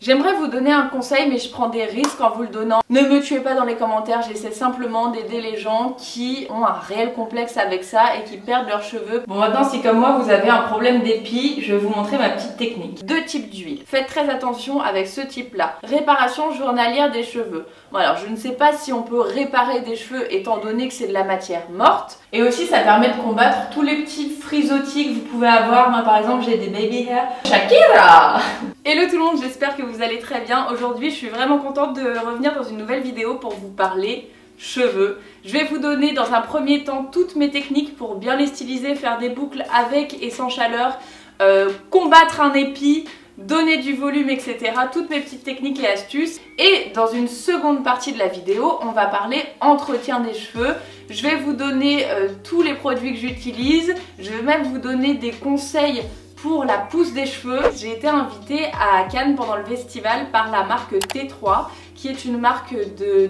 J'aimerais vous donner un conseil, mais je prends des risques en vous le donnant. Ne me tuez pas dans les commentaires, j'essaie simplement d'aider les gens qui ont un réel complexe avec ça et qui perdent leurs cheveux. Bon, maintenant si comme moi vous avez un problème d'épi, je vais vous montrer ma petite technique. Deux types d'huile. Faites très attention avec ce type là. Réparation journalière des cheveux. Bon alors je ne sais pas si on peut réparer des cheveux étant donné que c'est de la matière morte. Et aussi ça permet de combattre tous les petits frisottis que vous pouvez avoir. Moi par exemple j'ai des baby hair. Shakira. Hello tout le monde, j'espère que vous allez très bien. Aujourd'hui je suis vraiment contente de revenir dans une nouvelle vidéo pour vous parler cheveux. Je vais vous donner dans un premier temps toutes mes techniques pour bien les styliser, faire des boucles avec et sans chaleur, combattre un épi, donner du volume, etc. Toutes mes petites techniques et astuces. Et dans une seconde partie de la vidéo, on va parler entretien des cheveux. Je vais vous donner tous les produits que j'utilise. Je vais même vous donner des conseils pour la pousse des cheveux. J'ai été invitée à Cannes pendant le festival par la marque T3, qui est une marque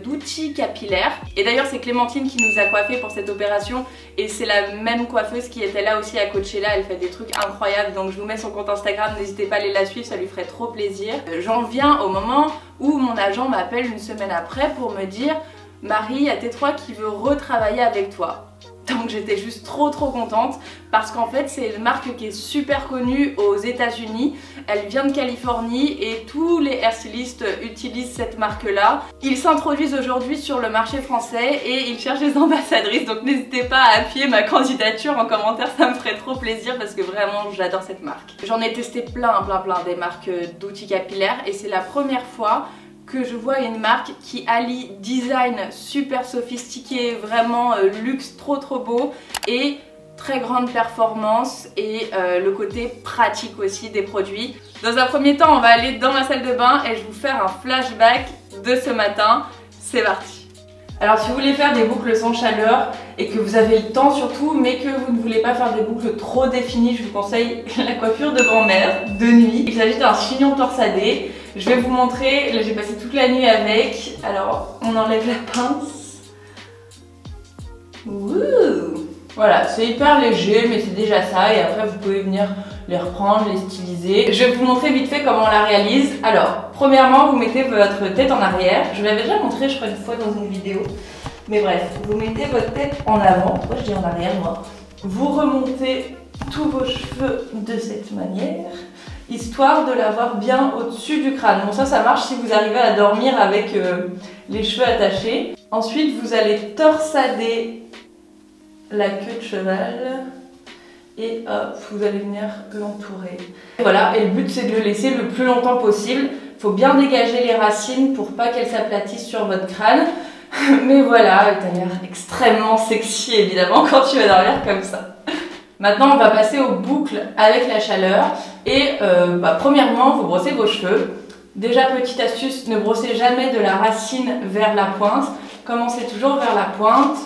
d'outils capillaires. Et d'ailleurs c'est Clémentine qui nous a coiffé pour cette opération et c'est la même coiffeuse qui était là aussi à Coachella. Elle fait des trucs incroyables, donc je vous mets son compte Instagram, n'hésitez pas à aller la suivre, ça lui ferait trop plaisir. J'en viens au moment où mon agent m'appelle une semaine après pour me dire « Marie, il y a T3 qui veut retravailler avec toi ». Donc j'étais juste trop contente parce qu'en fait c'est une marque qui est super connue aux États-Unis. Elle vient de Californie et tous les hairstylistes utilisent cette marque là. Ils s'introduisent aujourd'hui sur le marché français et ils cherchent des ambassadrices, donc n'hésitez pas à appuyer ma candidature en commentaire, ça me ferait trop plaisir parce que vraiment j'adore cette marque. J'en ai testé plein des marques d'outils capillaires et c'est la première fois que je vois une marque qui allie design super sophistiqué, vraiment luxe trop beau et très grande performance et le côté pratique aussi des produits. Dans un premier temps, on va aller dans ma salle de bain et je vais vous faire un flashback de ce matin. C'est parti! Alors si vous voulez faire des boucles sans chaleur et que vous avez le temps surtout, mais que vous ne voulez pas faire des boucles trop définies, je vous conseille la coiffure de grand-mère de nuit. Il s'agit d'un chignon torsadé. Je vais vous montrer, là j'ai passé toute la nuit avec. Alors on enlève la pince. Wouh! Voilà, c'est hyper léger mais c'est déjà ça et après vous pouvez venir les reprendre, les styliser. Je vais vous montrer vite fait comment on la réalise. Alors, premièrement, vous mettez votre tête en arrière. Je vous l'avais déjà montré, je crois, une fois dans une vidéo. Mais bref, vous mettez votre tête en avant. Pourquoi je dis en arrière, moi? Vous remontez tous vos cheveux de cette manière, histoire de l'avoir bien au-dessus du crâne. Bon, ça marche si vous arrivez à dormir avec les cheveux attachés. Ensuite, vous allez torsader la queue de cheval. Et hop, vous allez venir l'entourer. Voilà, et le but c'est de le laisser le plus longtemps possible. Il faut bien dégager les racines pour pas qu'elles s'aplatissent sur votre crâne. Mais voilà, t'as l'air extrêmement sexy évidemment quand tu vas dormir comme ça. Maintenant on va passer aux boucles avec la chaleur. Et premièrement, vous brossez vos cheveux. Déjà petite astuce, ne brossez jamais de la racine vers la pointe. Commencez toujours vers la pointe.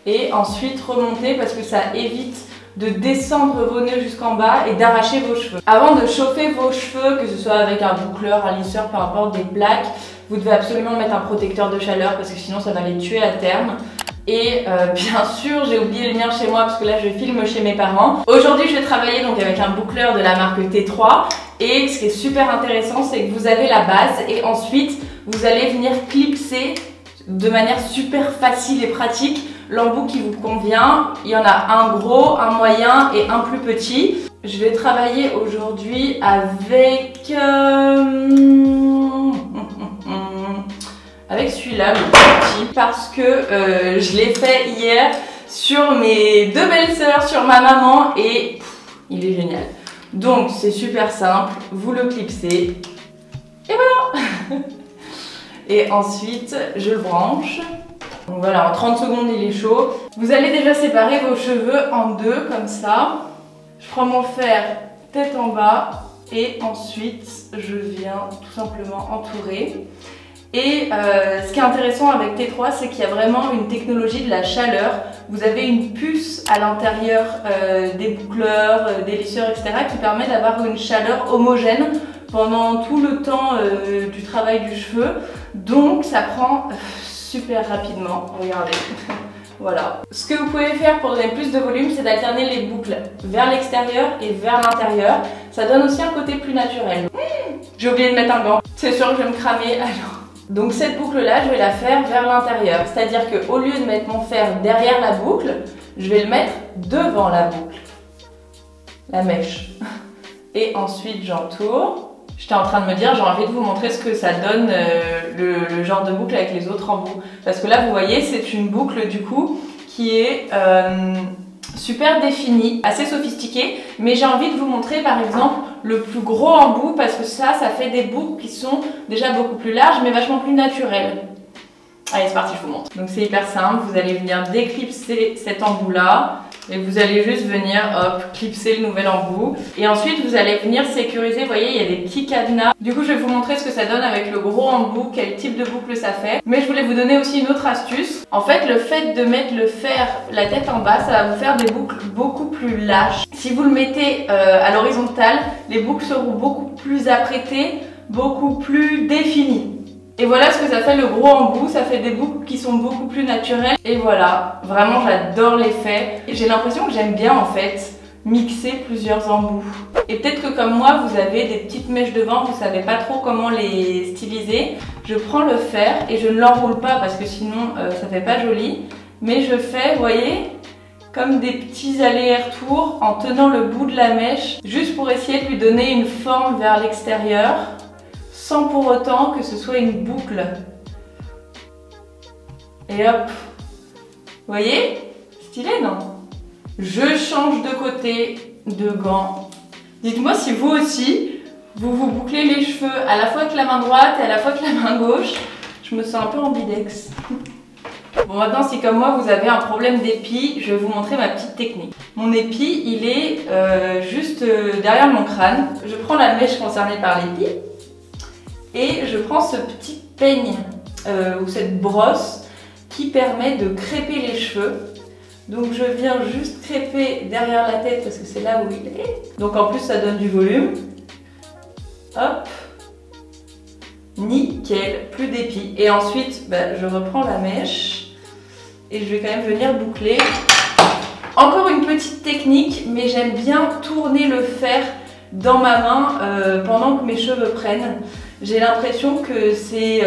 Et ensuite remontez parce que ça évite de descendre vos nœuds jusqu'en bas et d'arracher vos cheveux. Avant de chauffer vos cheveux, que ce soit avec un boucleur, un lisseur, peu importe, des plaques, vous devez absolument mettre un protecteur de chaleur parce que sinon ça va les tuer à terme. Et bien sûr, j'ai oublié le mien chez moi parce que là je filme chez mes parents. Aujourd'hui je vais travailler donc avec un boucleur de la marque T3 et ce qui est super intéressant c'est que vous avez la base et ensuite vous allez venir clipser de manière super facile et pratique l'embout qui vous convient. Il y en a un gros, un moyen et un plus petit. Je vais travailler aujourd'hui avec celui-là, le petit, parce que je l'ai fait hier sur mes deux belles-sœurs, sur ma maman et il est génial. Donc c'est super simple, vous le clipsez et voilà. Et ensuite je le branche. Donc voilà, en 30 secondes il est chaud. Vous allez déjà séparer vos cheveux en deux comme ça. Je prends mon fer tête en bas et ensuite je viens tout simplement entourer. Et ce qui est intéressant avec T3 c'est qu'il y a vraiment une technologie de la chaleur. Vous avez une puce à l'intérieur des boucleurs, des lisseurs, etc. qui permet d'avoir une chaleur homogène pendant tout le temps du travail du cheveu. Donc ça prend super rapidement, regardez, Voilà. Ce que vous pouvez faire pour donner plus de volume, c'est d'alterner les boucles vers l'extérieur et vers l'intérieur. Ça donne aussi un côté plus naturel. J'ai oublié de mettre un gant. C'est sûr que je vais me cramer alors. Donc cette boucle-là, je vais la faire vers l'intérieur. C'est-à-dire qu'au lieu de mettre mon fer derrière la boucle, je vais le mettre devant la boucle. La mèche. Et ensuite, j'entoure. J'étais en train de me dire, j'ai envie de vous montrer ce que ça donne le genre de boucle avec les autres embouts. Parce que là, vous voyez, c'est une boucle du coup qui est super définie, assez sophistiquée. Mais j'ai envie de vous montrer par exemple le plus gros embout parce que ça fait des boucles qui sont déjà beaucoup plus larges mais vachement plus naturelles. Allez, c'est parti, je vous montre. Donc c'est hyper simple, vous allez venir déclipser cet embout là. Et vous allez juste venir, hop, clipser le nouvel embout. Et ensuite, vous allez venir sécuriser, vous voyez, il y a des petits cadenas. Du coup, je vais vous montrer ce que ça donne avec le gros embout, quel type de boucle ça fait. Mais je voulais vous donner aussi une autre astuce. En fait, le fait de mettre le fer, la tête en bas, ça va vous faire des boucles beaucoup plus lâches. Si vous le mettez à l'horizontale, les boucles seront beaucoup plus apprêtées, beaucoup plus définies. Et voilà ce que ça fait le gros embout, ça fait des boucles qui sont beaucoup plus naturelles. Et voilà, vraiment j'adore l'effet. J'ai l'impression que j'aime bien en fait mixer plusieurs embouts. Et peut-être que comme moi vous avez des petites mèches devant, vous savez pas trop comment les styliser. Je prends le fer et je ne l'enroule pas parce que sinon ça fait pas joli. Mais je fais, vous voyez, comme des petits allers-retours en tenant le bout de la mèche, juste pour essayer de lui donner une forme vers l'extérieur, sans pour autant que ce soit une boucle. Et hop, vous voyez, stylé non? Je change de côté de gant. Dites-moi si vous aussi, vous vous bouclez les cheveux à la fois avec la main droite et à la fois avec la main gauche. Je me sens un peu ambidex. Bon, maintenant si comme moi vous avez un problème d'épi, je vais vous montrer ma petite technique. Mon épi, il est juste derrière mon crâne. Je prends la mèche concernée par l'épi et je prends ce petit peigne ou cette brosse qui permet de crêper les cheveux. Donc je viens juste crêper derrière la tête parce que c'est là où il est. Donc en plus ça donne du volume. Hop. Nickel, plus d'épis. Et ensuite, je reprends la mèche et je vais quand même venir boucler. Encore une petite technique, mais j'aime bien tourner le fer dans ma main pendant que mes cheveux prennent. J'ai l'impression que c'est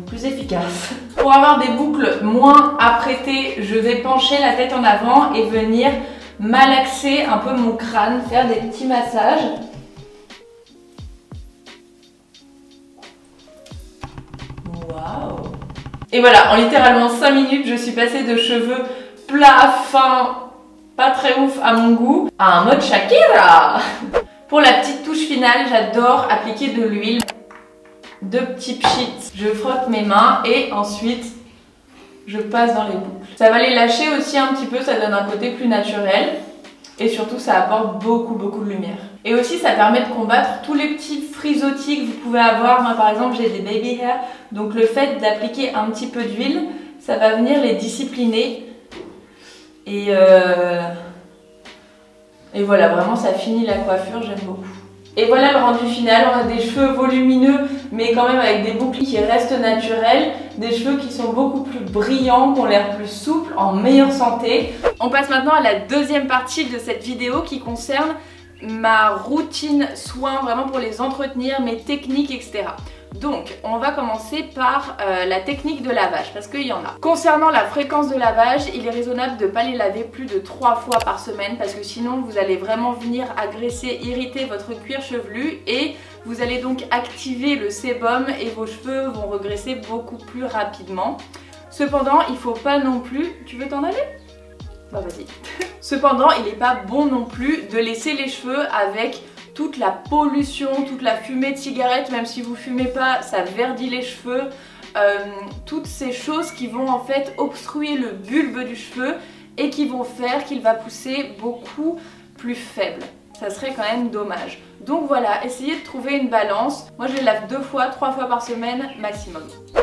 plus efficace. Pour avoir des boucles moins apprêtées, je vais pencher la tête en avant et venir malaxer un peu mon crâne, faire des petits massages. Waouh! Et voilà, en littéralement 5 minutes, je suis passée de cheveux plats, fins, pas très ouf à mon goût, à un mode Shakira. Pour la petite touche finale, j'adore appliquer de l'huile. 2 petits pchits, je frotte mes mains et ensuite je passe dans les boucles. Ça va les lâcher aussi un petit peu, ça donne un côté plus naturel et surtout ça apporte beaucoup de lumière. Et aussi ça permet de combattre tous les petits frisottis que vous pouvez avoir. Moi par exemple j'ai des baby hair, donc le fait d'appliquer un petit peu d'huile, ça va venir les discipliner et voilà, vraiment ça finit la coiffure, j'aime beaucoup. Et voilà le rendu final, on a des cheveux volumineux mais quand même avec des boucles qui restent naturelles, des cheveux qui sont beaucoup plus brillants, qui ont l'air plus souples, en meilleure santé. On passe maintenant à la deuxième partie de cette vidéo qui concerne ma routine soins, vraiment pour les entretenir, mes techniques, etc. Donc, on va commencer par la technique de lavage, parce qu'il y en a. Concernant la fréquence de lavage, il est raisonnable de ne pas les laver plus de 3 fois par semaine, parce que sinon vous allez vraiment venir agresser, irriter votre cuir chevelu, et vous allez donc activer le sébum et vos cheveux vont regresser beaucoup plus rapidement. Cependant, il ne faut pas non plus... Tu veux t'en aller ? Bah vas-y. Cependant, il n'est pas bon non plus de laisser les cheveux avec toute la pollution, toute la fumée de cigarette, même si vous fumez pas, ça verdit les cheveux. Toutes ces choses qui vont en fait obstruer le bulbe du cheveu et qui vont faire qu'il va pousser beaucoup plus faible. Ça serait quand même dommage. Donc voilà, essayez de trouver une balance. Moi je les lave 2 fois, 3 fois par semaine maximum.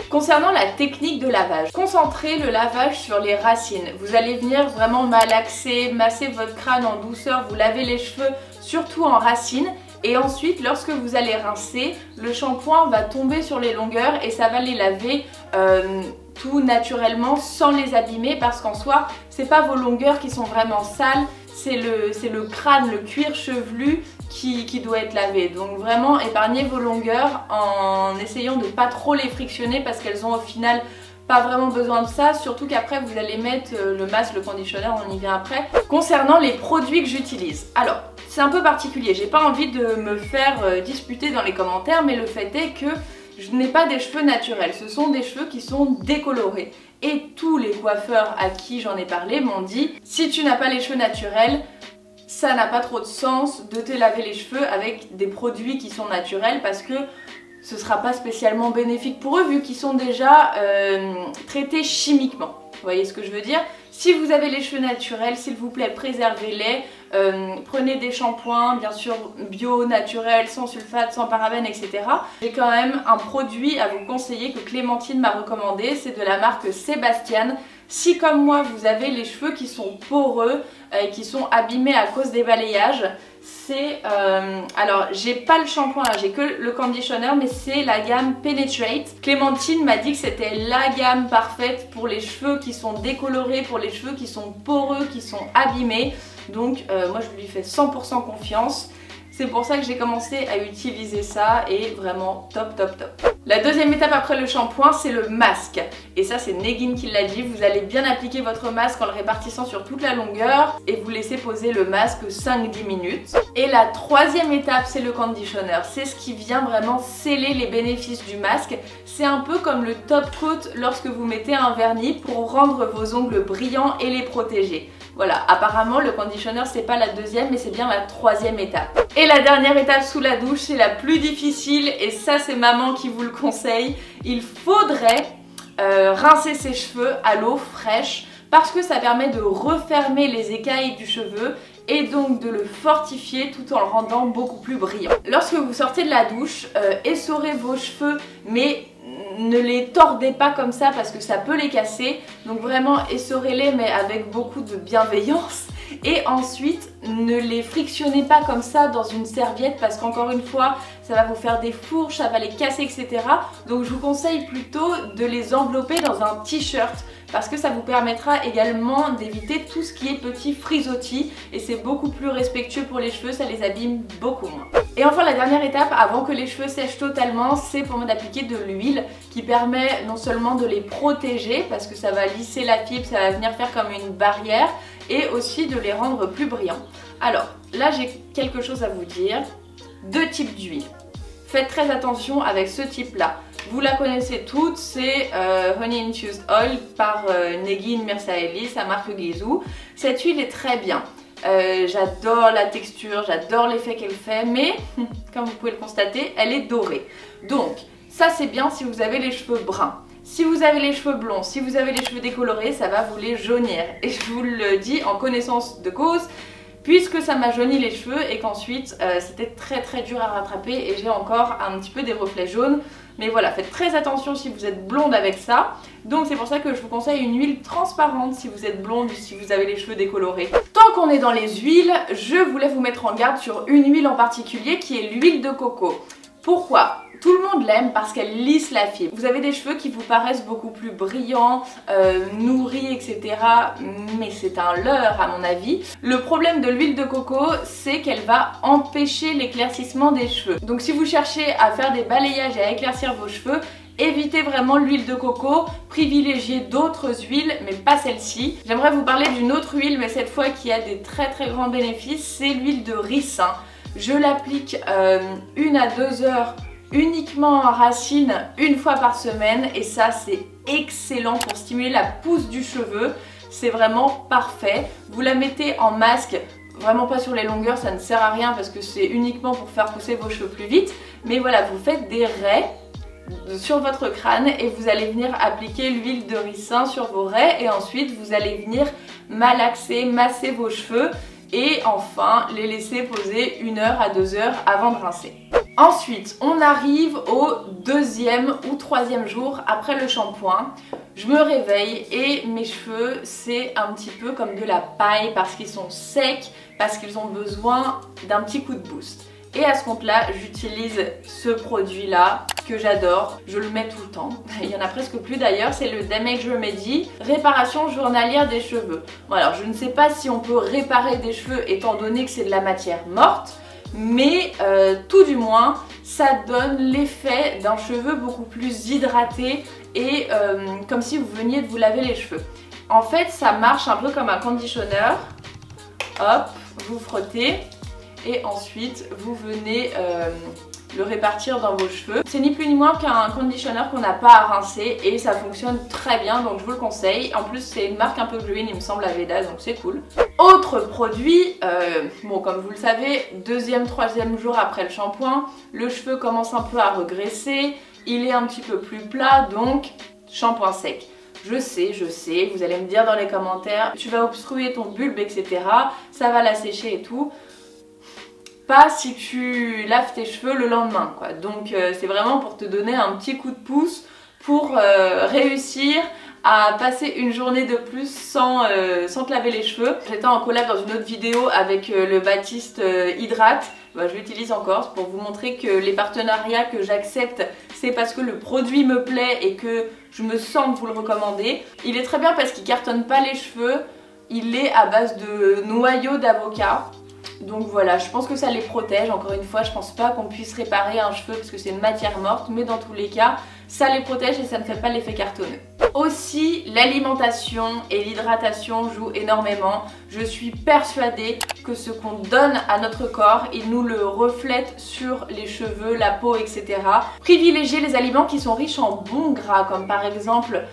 Concernant la technique de lavage, concentrez le lavage sur les racines. Vous allez venir vraiment malaxer, masser votre crâne en douceur, vous lavez les cheveux surtout en racines. Et ensuite, lorsque vous allez rincer, le shampoing va tomber sur les longueurs et ça va les laver tout naturellement sans les abîmer, parce qu'en soi c'est pas vos longueurs qui sont vraiment sales, c'est le crâne, le cuir chevelu qui doit être lavé. Donc vraiment épargnez vos longueurs en essayant de pas trop les frictionner, parce qu'elles ont au final pas vraiment besoin de ça, surtout qu'après vous allez mettre le masque, le conditionneur, on y vient après. Concernant les produits que j'utilise, alors c'est un peu particulier, j'ai pas envie de me faire disputer dans les commentaires, mais le fait est que je n'ai pas des cheveux naturels, ce sont des cheveux qui sont décolorés. Et tous les coiffeurs à qui j'en ai parlé m'ont dit, si tu n'as pas les cheveux naturels, ça n'a pas trop de sens de te laver les cheveux avec des produits qui sont naturels, parce que ce sera pas spécialement bénéfique pour eux vu qu'ils sont déjà traités chimiquement. Vous voyez ce que je veux dire? Si vous avez les cheveux naturels, s'il vous plaît, préservez-les. Prenez des shampoings, bien sûr bio, naturels, sans sulfate, sans parabènes, etc. J'ai quand même un produit à vous conseiller que Clémentine m'a recommandé, c'est de la marque Sébastien. Si comme moi vous avez les cheveux qui sont poreux, qui sont abîmés à cause des balayages, c'est alors j'ai pas le shampoing là, j'ai que le conditioner, mais c'est la gamme Penetrate. Clémentine m'a dit que c'était la gamme parfaite pour les cheveux qui sont décolorés, pour les cheveux qui sont poreux, qui sont abîmés. Donc moi je lui fais 100% confiance. C'est pour ça que j'ai commencé à utiliser ça, et vraiment top top top. La deuxième étape après le shampoing, c'est le masque. Et ça c'est Negin qui l'a dit, vous allez bien appliquer votre masque en le répartissant sur toute la longueur et vous laissez poser le masque 5-10 minutes. Et la troisième étape, c'est le conditioner. C'est ce qui vient vraiment sceller les bénéfices du masque. C'est un peu comme le top coat lorsque vous mettez un vernis pour rendre vos ongles brillants et les protéger. Voilà, apparemment le conditioner c'est pas la deuxième, mais c'est bien la troisième étape. Et la dernière étape sous la douche, c'est la plus difficile, et ça c'est maman qui vous le conseille. Il faudrait rincer ses cheveux à l'eau fraîche, parce que ça permet de refermer les écailles du cheveu et donc de le fortifier tout en le rendant beaucoup plus brillant. Lorsque vous sortez de la douche, essorez vos cheveux, mais ne les tordez pas comme ça parce que ça peut les casser. Donc vraiment essorez-les, mais avec beaucoup de bienveillance. Et ensuite ne les frictionnez pas comme ça dans une serviette, parce qu'encore une fois ça va vous faire des fourches, ça va les casser, etc. Donc je vous conseille plutôt de les envelopper dans un t-shirt, parce que ça vous permettra également d'éviter tout ce qui est petits frisottis, et c'est beaucoup plus respectueux pour les cheveux, ça les abîme beaucoup moins. Et enfin la dernière étape avant que les cheveux sèchent totalement, c'est pour moi d'appliquer de l'huile qui permet non seulement de les protéger, parce que ça va lisser la fibre, ça va venir faire comme une barrière, et aussi de les rendre plus brillants. Alors là j'ai quelque chose à vous dire. Deux types d'huile. Faites très attention avec ce type là. Vous la connaissez toutes, c'est Honey Infused Oil par Negin Mirzaeli, sa marque Ghizou. Cette huile est très bien. J'adore la texture, j'adore l'effet qu'elle fait, mais comme vous pouvez le constater, elle est dorée. Donc ça c'est bien si vous avez les cheveux bruns. Si vous avez les cheveux blonds, si vous avez les cheveux décolorés, ça va vous les jaunir. Et je vous le dis en connaissance de cause, puisque ça m'a jauni les cheveux et qu'ensuite c'était très dur à rattraper, et j'ai encore un petit peu des reflets jaunes. Mais voilà, faites très attention si vous êtes blonde avec ça. Donc c'est pour ça que je vous conseille une huile transparente si vous êtes blonde ou si vous avez les cheveux décolorés. Tant qu'on est dans les huiles, je voulais vous mettre en garde sur une huile en particulier qui est l'huile de coco. Pourquoi ? Tout le monde l'aime parce qu'elle lisse la fibre. Vous avez des cheveux qui vous paraissent beaucoup plus brillants, nourris, etc. Mais c'est un leurre à mon avis. Le problème de l'huile de coco, c'est qu'elle va empêcher l'éclaircissement des cheveux. Donc si vous cherchez à faire des balayages et à éclaircir vos cheveux, évitez vraiment l'huile de coco, privilégiez d'autres huiles, mais pas celle-ci. J'aimerais vous parler d'une autre huile, mais cette fois qui a des très grands bénéfices, c'est l'huile de ricin. Je l'applique 1 à 2 heures uniquement en racine une fois par semaine, et ça c'est excellent pour stimuler la pousse du cheveu, c'est vraiment parfait. Vous la mettez en masque, vraiment pas sur les longueurs, ça ne sert à rien parce que c'est uniquement pour faire pousser vos cheveux plus vite, mais voilà, vous faites des raies sur votre crâne et vous allez venir appliquer l'huile de ricin sur vos raies, et ensuite vous allez venir malaxer, masser vos cheveux et enfin les laisser poser 1 heure à 2 heures avant de rincer. Ensuite, on arrive au 2e ou 3e jour après le shampoing. Je me réveille et mes cheveux, c'est un petit peu comme de la paille parce qu'ils sont secs, parce qu'ils ont besoin d'un petit coup de boost. Et à ce compte-là, j'utilise ce produit-là que j'adore. Je le mets tout le temps. Il y en a presque plus d'ailleurs. C'est le Damage Remedy, réparation journalière des cheveux. Bon alors, je ne sais pas si on peut réparer des cheveux étant donné que c'est de la matière morte. Mais tout du moins, ça donne l'effet d'un cheveu beaucoup plus hydraté et comme si vous veniez de vous laver les cheveux. En fait, ça marche un peu comme un conditionneur. Hop, vous frottez et ensuite vous venez le répartir dans vos cheveux. C'est ni plus ni moins qu'un conditionneur qu'on n'a pas à rincer et ça fonctionne très bien, donc je vous le conseille. En plus c'est une marque un peu green, il me semble, à Veda, donc c'est cool. Autre produit, bon comme vous le savez, deuxième, troisième jour après le shampoing, le cheveu commence un peu à regresser, il est un petit peu plus plat, donc shampoing sec. Je sais, vous allez me dire dans les commentaires, tu vas obstruer ton bulbe, etc. Ça va l'assécher et tout. Pas si tu laves tes cheveux le lendemain, quoi. Donc c'est vraiment pour te donner un petit coup de pouce pour réussir à passer une journée de plus sans te laver les cheveux. J'étais en collab dans une autre vidéo avec le Baptiste Hydrate. Bah, je l'utilise encore pour vous montrer que les partenariats que j'accepte, c'est parce que le produit me plaît et que je me sens de vous le recommander. Il est très bien parce qu'il cartonne pas les cheveux, il est à base de noyaux d'avocat. Donc voilà, je pense que ça les protège. Encore une fois, je pense pas qu'on puisse réparer un cheveu parce que c'est une matière morte, mais dans tous les cas, ça les protège et ça ne fait pas l'effet cartonneux. Aussi, l'alimentation et l'hydratation jouent énormément. Je suis persuadée que ce qu'on donne à notre corps, il nous le reflète sur les cheveux, la peau, etc. Privilégiez les aliments qui sont riches en bons gras, comme par exemple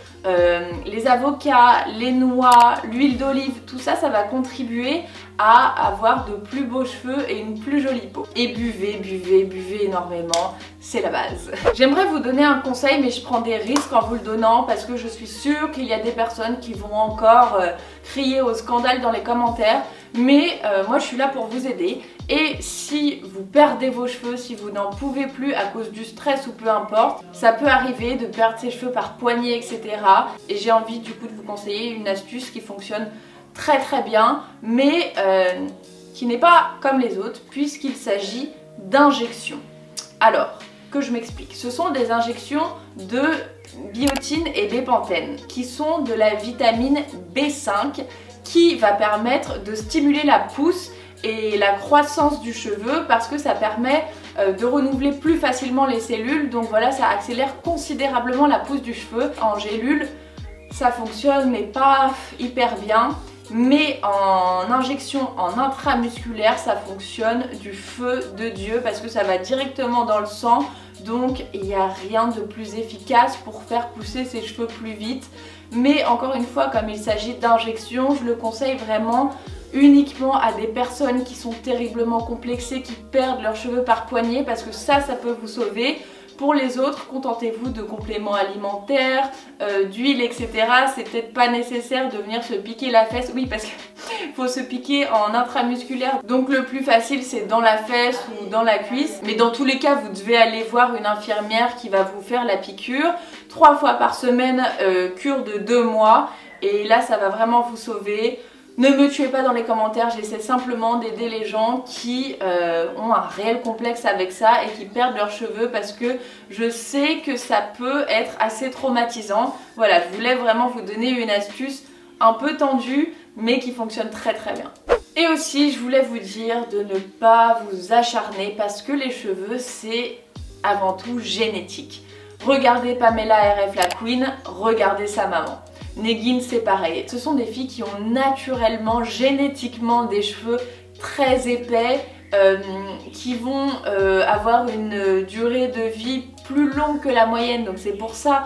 les avocats, les noix, l'huile d'olive, tout ça, ça va contribuer à avoir de plus beaux cheveux et une plus jolie peau. Et buvez, buvez, buvez énormément, c'est la base. J'aimerais vous donner un conseil, mais je prends des risques en vous le donnant parce que je suis sûre qu'il y a des personnes qui vont encore crier au scandale dans les commentaires. Mais moi je suis là pour vous aider. Et si vous perdez vos cheveux, si vous n'en pouvez plus à cause du stress ou peu importe, ça peut arriver de perdre ses cheveux par poignée, etc. Et j'ai envie du coup de vous conseiller une astuce qui fonctionne très très bien, mais qui n'est pas comme les autres puisqu'il s'agit d'injections. Alors, que je m'explique. Ce sont des injections de biotine et bépantène qui sont de la vitamine B5 qui va permettre de stimuler la pousse et la croissance du cheveu parce que ça permet de renouveler plus facilement les cellules. Donc voilà, ça accélère considérablement la pousse du cheveu. En gélule, ça fonctionne mais pas hyper bien. Mais en injection en intramusculaire, ça fonctionne du feu de Dieu parce que ça va directement dans le sang. Donc il n'y a rien de plus efficace pour faire pousser ses cheveux plus vite. Mais encore une fois, comme il s'agit d'injection, je le conseille vraiment uniquement à des personnes qui sont terriblement complexées, qui perdent leurs cheveux par poignée parce que ça peut vous sauver. Pour les autres, contentez-vous de compléments alimentaires, d'huile, etc. C'est peut-être pas nécessaire de venir se piquer la fesse. Oui, parce qu'il faut se piquer en intramusculaire. Donc le plus facile, c'est dans la fesse ou dans la cuisse. Mais dans tous les cas, vous devez aller voir une infirmière qui va vous faire la piqûre. 3 fois par semaine, cure de 2 mois. Et là, ça va vraiment vous sauver. Ne me tuez pas dans les commentaires, j'essaie simplement d'aider les gens qui ont un réel complexe avec ça et qui perdent leurs cheveux parce que je sais que ça peut être assez traumatisant. Voilà, je voulais vraiment vous donner une astuce un peu tendue mais qui fonctionne très très bien. Et aussi, je voulais vous dire de ne pas vous acharner parce que les cheveux, c'est avant tout génétique. Regardez Pamela RF la Queen, regardez sa maman. Negin, c'est pareil. Ce sont des filles qui ont naturellement, génétiquement des cheveux très épais, qui vont avoir une durée de vie plus longue que la moyenne. Donc c'est pour ça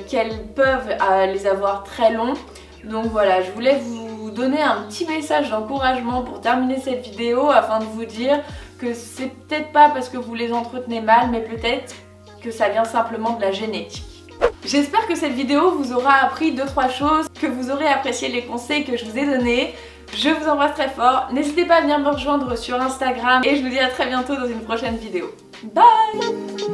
qu'elles peuvent les avoir très longs. Donc voilà, je voulais vous donner un petit message d'encouragement pour terminer cette vidéo afin de vous dire que c'est peut-être pas parce que vous les entretenez mal, mais peut-être que ça vient simplement de la génétique. J'espère que cette vidéo vous aura appris 2-3 choses, que vous aurez apprécié les conseils que je vous ai donnés. Je vous embrasse très fort, n'hésitez pas à venir me rejoindre sur Instagram et je vous dis à très bientôt dans une prochaine vidéo. Bye!